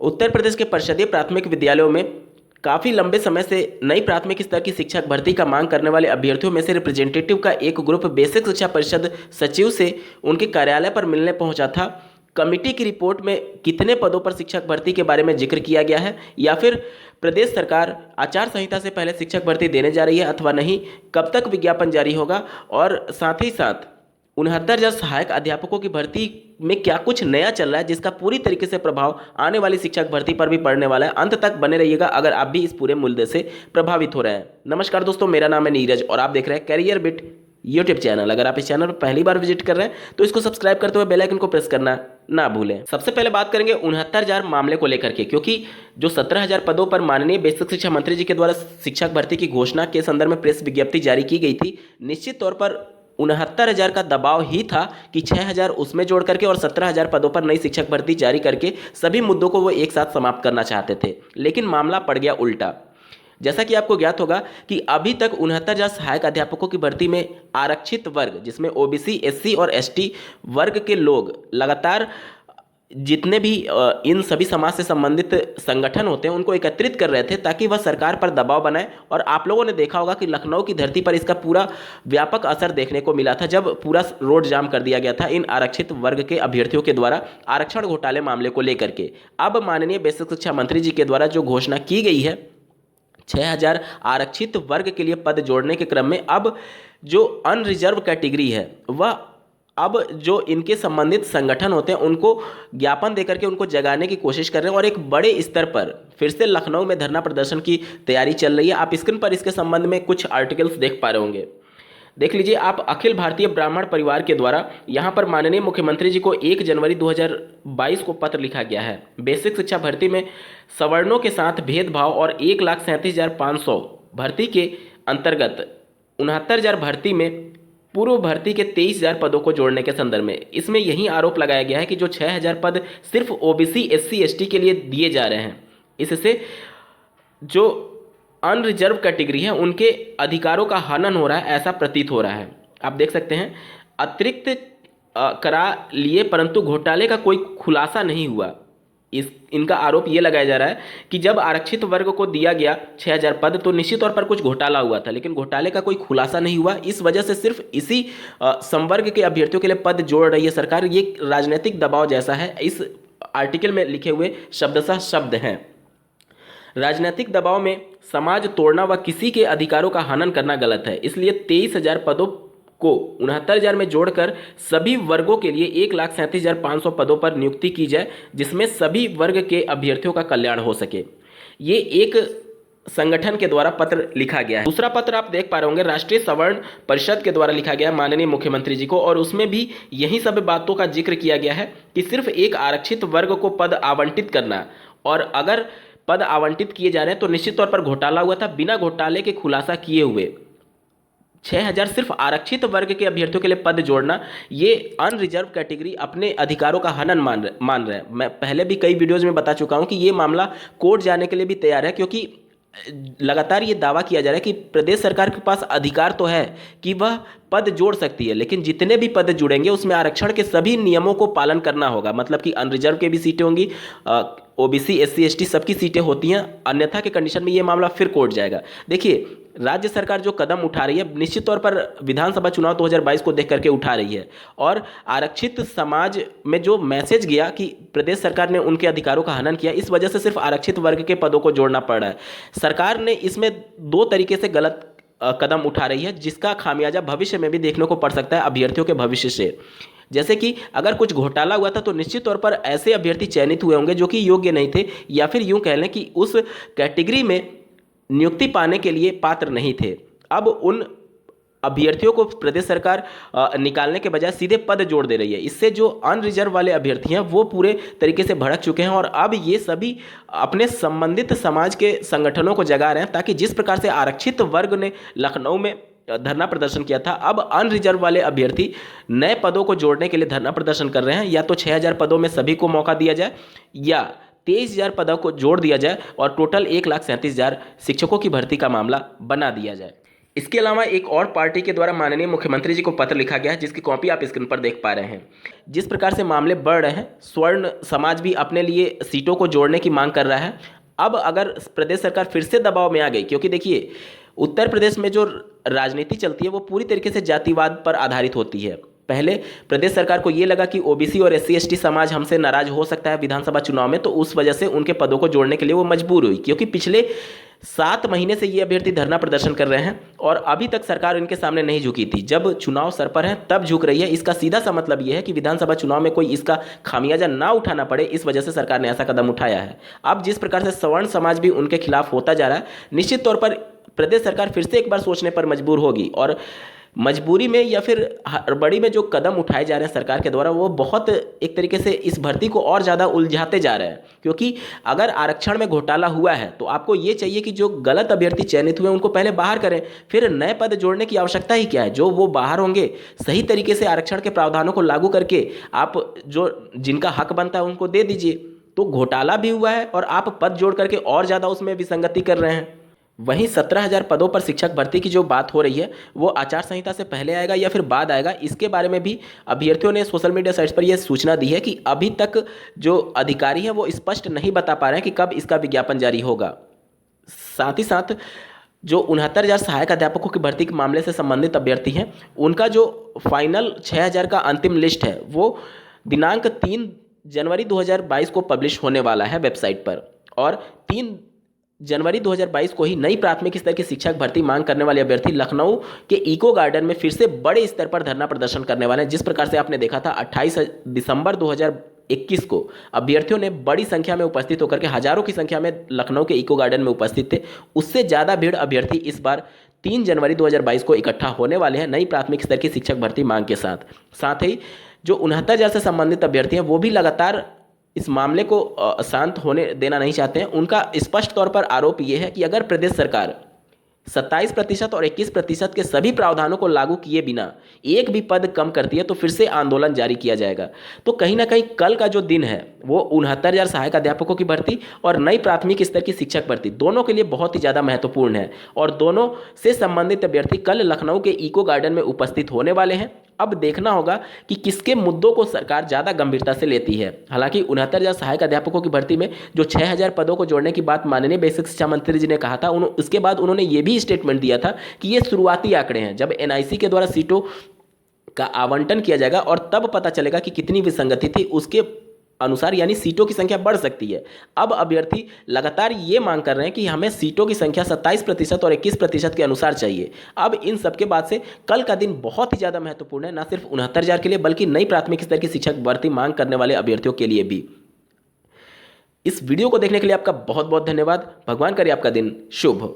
उत्तर प्रदेश के परिषदीय प्राथमिक विद्यालयों में काफ़ी लंबे समय से नई प्राथमिक स्तर की शिक्षक भर्ती का मांग करने वाले अभ्यर्थियों में से रिप्रेजेंटेटिव का एक ग्रुप बेसिक शिक्षा परिषद सचिव से उनके कार्यालय पर मिलने पहुंचा था। कमेटी की रिपोर्ट में कितने पदों पर शिक्षक भर्ती के बारे में जिक्र किया गया है, या फिर प्रदेश सरकार आचार संहिता से पहले शिक्षक भर्ती देने जा रही है अथवा नहीं, कब तक विज्ञापन जारी होगा, और साथ ही साथ 69,000 सहायक अध्यापकों की भर्ती में क्या कुछ नया चल रहा है जिसका पूरी तरीके से प्रभाव आने वाली शिक्षक भर्ती पर भी पड़ने वाला है। अंत तक बने रहिएगा अगर आप भी इस पूरे मुद्दे से प्रभावित हो रहे हैं। नमस्कार दोस्तों, मेरा नाम है नीरज और आप देख रहे हैं कैरियर बिट यूट्यूब चैनल। अगर आप इस चैनल पर पहली बार विजिट कर रहे हैं तो इसको सब्सक्राइब करते हुए बेल आइकन को प्रेस करना ना भूलें। सबसे पहले बात करेंगे 69,000 मामले को लेकर के, क्योंकि जो 17,000 पदों पर माननीय बेसिक शिक्षा मंत्री जी के द्वारा शिक्षक भर्ती की घोषणा के संदर्भ में प्रेस विज्ञप्ति जारी की गई थी। निश्चित तौर पर 69,000 का दबाव ही था कि 6,000 उसमें जोड़ करके और 17,000 पदों पर नई शिक्षक भर्ती जारी करके सभी मुद्दों को वो एक साथ समाप्त करना चाहते थे, लेकिन मामला पड़ गया उल्टा। जैसा कि आपको ज्ञात होगा कि अभी तक 69,000 सहायक अध्यापकों की भर्ती में आरक्षित वर्ग, जिसमें ओबीसी, एससी और एसटी वर्ग के लोग लगातार जितने भी इन सभी समाज से संबंधित संगठन होते हैं उनको एकत्रित कर रहे थे ताकि वह सरकार पर दबाव बनाए। और आप लोगों ने देखा होगा कि लखनऊ की धरती पर इसका पूरा व्यापक असर देखने को मिला था, जब पूरा रोड जाम कर दिया गया था इन आरक्षित वर्ग के अभ्यर्थियों के द्वारा आरक्षण घोटाले मामले को लेकर के। अब माननीय बेसिक शिक्षा मंत्री जी के द्वारा जो घोषणा की गई है 6,000 आरक्षित वर्ग के लिए पद जोड़ने के क्रम में, अब जो अनरिजर्व कैटेगरी है वह अब जो इनके संबंधित संगठन होते हैं उनको ज्ञापन देकर के उनको जगाने की कोशिश कर रहे हैं और एक बड़े स्तर पर फिर से लखनऊ में धरना प्रदर्शन की तैयारी चल रही है। आप स्क्रीन पर इसके संबंध में कुछ आर्टिकल्स देख पा रहे होंगे, देख लीजिए आप। अखिल भारतीय ब्राह्मण परिवार के द्वारा यहाँ पर माननीय मुख्यमंत्री जी को 1 जनवरी 2022 को पत्र लिखा गया है। बेसिक शिक्षा भर्ती में सवर्णों के साथ भेदभाव और 1,37,500 भर्ती के अंतर्गत 69,000 भर्ती में पूर्व भर्ती के 23,000 पदों को जोड़ने के संदर्भ में इसमें यही आरोप लगाया गया है कि जो 6,000 पद सिर्फ ओबीसी, एससी, एसटी के लिए दिए जा रहे हैं, इससे जो अनरिजर्व कैटेगरी है उनके अधिकारों का हनन हो रहा है, ऐसा प्रतीत हो रहा है। आप देख सकते हैं अतिरिक्त करा लिए परंतु घोटाले का कोई खुलासा नहीं हुआ। इनका आरोप ये लगाया जा रहा है कि जब आरक्षित वर्ग को दिया गया 6,000 पद तो निश्चित तौर पर कुछ घोटाला हुआ था, लेकिन घोटाले का कोई खुलासा नहीं हुआ। इस वजह से सिर्फ इसी संवर्ग के अभ्यर्थियों के लिए पद जोड़ रही है सरकार। ये राजनीतिक दबाव जैसा है, इस आर्टिकल में लिखे हुए शब्दशः शब्द हैं। राजनीतिक दबाव में समाज तोड़ना व किसी के अधिकारों का हनन करना गलत है, इसलिए 23,000 पदों को 69,000 में जोड़कर सभी वर्गों के लिए 1,37,500 पदों पर नियुक्ति की जाए, जिसमें सभी वर्ग के अभ्यर्थियों का कल्याण हो सके। ये एक संगठन के द्वारा पत्र लिखा गया है। दूसरा पत्र आप देख पा रहे होंगे राष्ट्रीय सवर्ण परिषद के द्वारा लिखा गया है माननीय मुख्यमंत्री जी को, और उसमें भी यही सब बातों का जिक्र किया गया है कि सिर्फ एक आरक्षित वर्ग को पद आवंटित करना, और अगर पद आवंटित किए जा रहे हैं तो निश्चित तौर पर घोटाला हुआ था। बिना घोटाले के खुलासा किए हुए 6,000 सिर्फ आरक्षित वर्ग के अभ्यर्थियों के लिए पद जोड़ना, ये अनरिजर्व कैटेगरी अपने अधिकारों का हनन मान रहे हैं। मैं पहले भी कई वीडियोज़ में बता चुका हूं कि ये मामला कोर्ट जाने के लिए भी तैयार है, क्योंकि लगातार ये दावा किया जा रहा है कि प्रदेश सरकार के पास अधिकार तो है कि वह पद जोड़ सकती है, लेकिन जितने भी पद जुड़ेंगे उसमें आरक्षण के सभी नियमों को पालन करना होगा। मतलब कि अनरिजर्व के भी सीटें होंगी, ओबीसी, एससी, एसटी सबकी सीटें होती हैं, अन्यथा के कंडीशन में ये मामला फिर कोर्ट जाएगा। देखिए राज्य सरकार जो कदम उठा रही है निश्चित तौर पर विधानसभा चुनाव 2022 को देख करके उठा रही है, और आरक्षित समाज में जो मैसेज गया कि प्रदेश सरकार ने उनके अधिकारों का हनन किया, इस वजह से सिर्फ आरक्षित वर्ग के पदों को जोड़ना पड़ रहा है। सरकार ने इसमें 2 तरीके से गलत कदम उठा रही है, जिसका खामियाजा भविष्य में भी देखने को पड़ सकता है अभ्यर्थियों के भविष्य से। जैसे कि अगर कुछ घोटाला हुआ था तो निश्चित तौर पर ऐसे अभ्यर्थी चयनित हुए होंगे जो कि योग्य नहीं थे, या फिर यूं कह लें कि उस कैटेगरी में नियुक्ति पाने के लिए पात्र नहीं थे। अब उन अभ्यर्थियों को प्रदेश सरकार निकालने के बजाय सीधे पद जोड़ दे रही है। इससे जो अनरिजर्व वाले अभ्यर्थी हैं वो पूरे तरीके से भड़क चुके हैं, और अब ये सभी अपने संबंधित समाज के संगठनों को जगा रहे हैं, ताकि जिस प्रकार से आरक्षित वर्ग ने लखनऊ में धरना प्रदर्शन किया था, अब अनरिजर्व वाले अभ्यर्थी नए पदों को जोड़ने के लिए धरना प्रदर्शन कर रहे हैं। या तो 6,000 पदों में सभी को मौका दिया जाए, या 23,000 पदों को जोड़ दिया जाए और टोटल 1,37,000 शिक्षकों की भर्ती का मामला बना दिया जाए। इसके अलावा एक और पार्टी के द्वारा माननीय मुख्यमंत्री जी को पत्र लिखा गया है, जिसकी कॉपी आप स्क्रीन पर देख पा रहे हैं। जिस प्रकार से मामले बढ़ रहे हैं, स्वर्ण समाज भी अपने लिए सीटों को जोड़ने की मांग कर रहा है। अब अगर प्रदेश सरकार फिर से दबाव में आ गई, क्योंकि देखिए उत्तर प्रदेश में जो राजनीति चलती है वो पूरी तरीके से जातिवाद पर आधारित होती है। पहले प्रदेश सरकार को ये लगा कि ओबीसी और एससी एसटी समाज हमसे नाराज हो सकता है विधानसभा चुनाव में, तो उस वजह से उनके पदों को जोड़ने के लिए वो मजबूर हुई, क्योंकि पिछले 7 महीने से ये अभ्यर्थी धरना प्रदर्शन कर रहे हैं और अभी तक सरकार इनके सामने नहीं झुकी थी। जब चुनाव सर पर है तब झुक रही है। इसका सीधा सा मतलब ये है कि विधानसभा चुनाव में कोई इसका खामियाजा ना उठाना पड़े, इस वजह से सरकार ने ऐसा कदम उठाया है। अब जिस प्रकार से सवर्ण समाज भी उनके खिलाफ होता जा रहा है, निश्चित तौर पर प्रदेश सरकार फिर से एक बार सोचने पर मजबूर होगी और मजबूरी में या फिर हड़बड़ी में जो कदम उठाए जा रहे हैं सरकार के द्वारा, वो बहुत एक तरीके से इस भर्ती को और ज़्यादा उलझाते जा रहे हैं। क्योंकि अगर आरक्षण में घोटाला हुआ है तो आपको ये चाहिए कि जो गलत अभ्यर्थी चयनित हुए उनको पहले बाहर करें, फिर नए पद जोड़ने की आवश्यकता ही क्या है। जो वो बाहर होंगे सही तरीके से आरक्षण के प्रावधानों को लागू करके आप जो जिनका हक बनता है उनको दे दीजिए। तो घोटाला भी हुआ है और आप पद जोड़ करके और ज़्यादा उसमें विसंगति कर रहे हैं। वहीं 17,000 पदों पर शिक्षक भर्ती की जो बात हो रही है वो आचार संहिता से पहले आएगा या फिर बाद आएगा, इसके बारे में भी अभ्यर्थियों ने सोशल मीडिया साइट्स पर यह सूचना दी है कि अभी तक जो अधिकारी हैं वो स्पष्ट नहीं बता पा रहे हैं कि कब इसका विज्ञापन जारी होगा। साथ ही साथ जो 69,000 सहायक अध्यापकों की भर्ती के मामले से संबंधित अभ्यर्थी हैं, उनका जो फाइनल 6,000 का अंतिम लिस्ट है वो दिनांक 3 जनवरी 2022 को पब्लिश होने वाला है वेबसाइट पर। और 3 जनवरी 2022 को ही नई प्राथमिक स्तर की शिक्षक भर्ती मांग करने वाले अभ्यर्थी लखनऊ के इको गार्डन में फिर से बड़े स्तर पर धरना प्रदर्शन करने वाले हैं। जिस प्रकार से आपने देखा था 28 दिसंबर 2021 को अभ्यर्थियों ने बड़ी संख्या में उपस्थित होकर के हजारों की संख्या में लखनऊ के इको गार्डन में उपस्थित थे। उससे ज़्यादा भीड़ अभ्यर्थी इस बार 3 जनवरी 2022 को इकट्ठा होने वाले हैं नई प्राथमिक स्तर की शिक्षक भर्ती मांग के साथ। साथ ही जो 69,000 से संबंधित अभ्यर्थी हैं वो भी लगातार इस मामले को शांत होने देना नहीं चाहते हैं। उनका स्पष्ट तौर पर आरोप यह है कि अगर प्रदेश सरकार 27% और 21% के सभी प्रावधानों को लागू किए बिना एक भी पद कम करती है तो फिर से आंदोलन जारी किया जाएगा। तो कहीं ना कहीं कल का जो दिन है वो 69,000 सहायक अध्यापकों की भर्ती और नई प्राथमिक स्तर की शिक्षक भर्ती दोनों के लिए बहुत ही ज़्यादा महत्वपूर्ण है और दोनों से संबंधित अभ्यर्थी कल लखनऊ के इको गार्डन में उपस्थित होने वाले हैं। अब देखना होगा कि किसके मुद्दों को सरकार ज़्यादा गंभीरता से लेती है। हालांकि 69,000 सहायक अध्यापकों की भर्ती में जो 6,000 पदों को जोड़ने की बात माननीय बेसिक शिक्षा मंत्री जी ने कहा था, उसके बाद उन्होंने ये भी स्टेटमेंट दिया था कि ये शुरुआती आंकड़े हैं, जब एनआईसी के द्वारा सीटों का आवंटन किया जाएगा और तब पता चलेगा कि कितनी विसंगति थी, उसके अनुसार यानी सीटों की संख्या बढ़ सकती है। अब अभ्यर्थी लगातार ये मांग कर रहे हैं कि हमें सीटों की संख्या 27% और 21% के अनुसार चाहिए। अब इन सब के बाद से कल का दिन बहुत ही ज़्यादा महत्वपूर्ण है, ना सिर्फ 69,000 के लिए बल्कि नई प्राथमिक स्तर की शिक्षक भर्ती मांग करने वाले अभ्यर्थियों के लिए भी। इस वीडियो को देखने के लिए आपका बहुत बहुत धन्यवाद। भगवान करे आपका दिन शुभ हो।